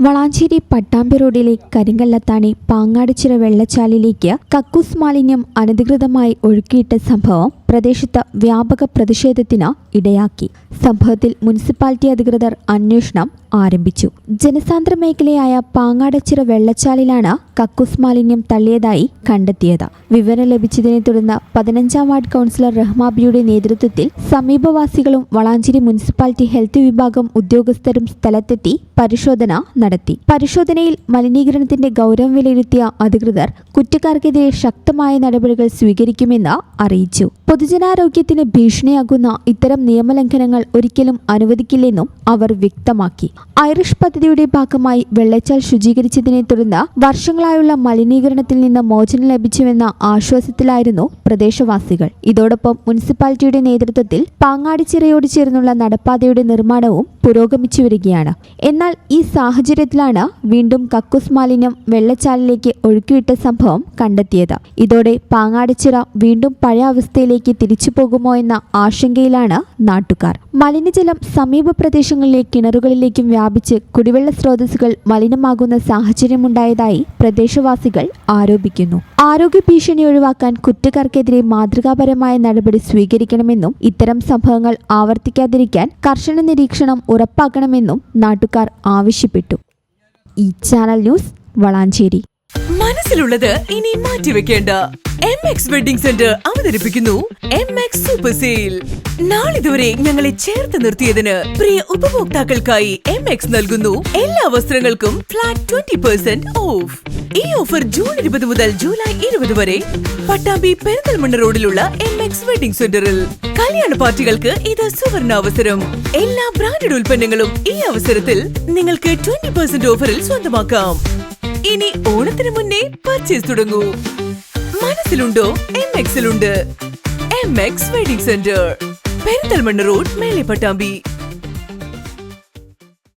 വളാഞ്ചേരി പട്ടാമ്പി റോഡിലെ കരിങ്കല്ലത്താണി പാങ്ങാടിച്ചിറ വെള്ളച്ചാലിലേക്ക് കക്കൂസ് മാലിന്യം അനധികൃതമായി ഒഴുക്കിയിട്ട സംഭവം പ്രദേശത്ത് വ്യാപക പ്രതിഷേധത്തിന് ഇടയാക്കി. സംഭവത്തിൽ മുനിസിപ്പാലിറ്റി അധികൃതർ അന്വേഷണം ആരംഭിച്ചു. ജനസാന്ദ്ര മേഖലയായ പാങ്ങാടിച്ചിറ വെള്ളച്ചാലിലാണ് കക്കൂസ് മാലിന്യം തള്ളിയതായി കണ്ടെത്തിയത്. വിവരം ലഭിച്ചതിനെ തുടർന്ന് 15-ാം വാർഡ് കൗൺസിലർ റഹ്മാബിയുടെ നേതൃത്വത്തിൽ സമീപവാസികളും വളാഞ്ചേരി മുനിസിപ്പാലിറ്റി ഹെൽത്ത് വിഭാഗം ഉദ്യോഗസ്ഥരും സ്ഥലത്തെത്തി പരിശോധന നടത്തി. പരിശോധനയിൽ മലിനീകരണത്തിന്റെ ഗൗരവം വിലയിരുത്തിയ അധികൃതർ കുറ്റക്കാർക്കെതിരെ ശക്തമായ നടപടികൾ സ്വീകരിക്കുമെന്ന് അറിയിച്ചു. പൊതുജനാരോഗ്യത്തിന് ഭീഷണിയാകുന്ന ഇത്തരം നിയമലംഘനങ്ങൾ ഒരിക്കലും അനുവദിക്കില്ലെന്നും അവർ വ്യക്തമാക്കി. ഐറിഷ് പദ്ധതിയുടെ ഭാഗമായി വെള്ളച്ചാൽ ശുചീകരിച്ചതിനെ തുടർന്ന് വർഷങ്ങളായുള്ള മലിനീകരണത്തിൽ നിന്ന് മോചനം ലഭിച്ചുവെന്ന ആശ്വാസത്തിലായിരുന്നു പ്രദേശവാസികൾ. ഇതോടൊപ്പം മുനിസിപ്പാലിറ്റിയുടെ നേതൃത്വത്തിൽ പാങ്ങാടിച്ചിറയോട് ചേർന്നുള്ള നടപ്പാതയുടെ നിർമ്മാണവും പുരോഗമിച്ചു വരികയാണ്. എന്നാൽ ഈ സാഹചര്യത്തിലാണ് വീണ്ടും കക്കൂസ് മാലിന്യം വെള്ളച്ചാലിലേക്ക് ഒഴുക്കിവിട്ട സംഭവം കണ്ടെത്തിയത്. ഇതോടെ പാങ്ങാടിച്ചിറ വീണ്ടും പഴയ അവസ്ഥയിലേക്ക് തിരിച്ചു പോകുമോ എന്ന ആശങ്കയിലാണ് നാട്ടുകാർ. മലിനജലം സമീപ പ്രദേശങ്ങളിലെ കിണറുകളിലേക്കും വ്യാപിച്ച് കുടിവെള്ള സ്രോതസ്സുകൾ മലിനമാകുന്ന സാഹചര്യമുണ്ടായതായി പ്രദേശവാസികൾ ആരോപിക്കുന്നു. ആരോഗ്യ ഭീഷണി ഒഴിവാക്കാൻ കുറ്റക്കാർക്കെതിരെ മാതൃകാപരമായ നടപടി സ്വീകരിക്കണമെന്നും ഇത്തരം സംഭവങ്ങൾ ആവർത്തിക്കാതിരിക്കാൻ കർശന നിരീക്ഷണം ഉറപ്പാക്കണമെന്നും നാട്ടുകാർ ആവശ്യപ്പെട്ടു. ഈ ചാനൽ ന്യൂസ് വളാഞ്ചേരി. മനസ്സിലുള്ളത് ഇനി മാറ്റിവെക്കേണ്ട MX വെഡിംഗ് സെന്റർ അവതരിപ്പിക്കുന്നു MX സൂപ്പർ സെയിൽ. നാളിതുവരെ ഞങ്ങളെ ചേർത്ത് നിർത്തിയതിന് പ്രിയ ഉപഭോക്താക്കൾക്കായി MX നൽകുന്നു എല്ലാ വസ്ത്രങ്ങൾക്കും ഫ്ലാറ്റ് 20% ഓഫ്. ഈ ഓഫർ ജൂൺ 20 മുതൽ ജൂലൈ 20 വരെ പട്ടാമ്പി പെരിന്തൽമണ്ണ റോഡിലുള്ള MX വെഡിംഗ് സെന്ററിൽ. കല്യാണ പാർട്ടികൾക്ക് ഇത് സുവർണാവസരം. എല്ലാ ബ്രാൻഡഡ് ഉൽപ്പന്നങ്ങളും ഈ അവസരത്തിൽ നിങ്ങൾക്ക് 20% ഓഫറിൽ സ്വന്തമാക്കാം. ഇനി ഓണത്തിന് മുന്നേ പർച്ചേസ് തുടങ്ങൂ. മനസ്സിലുണ്ടോ? MX ലുണ്ട്. MX wedding centre, Perinthalmanna road, Mele Pattambi.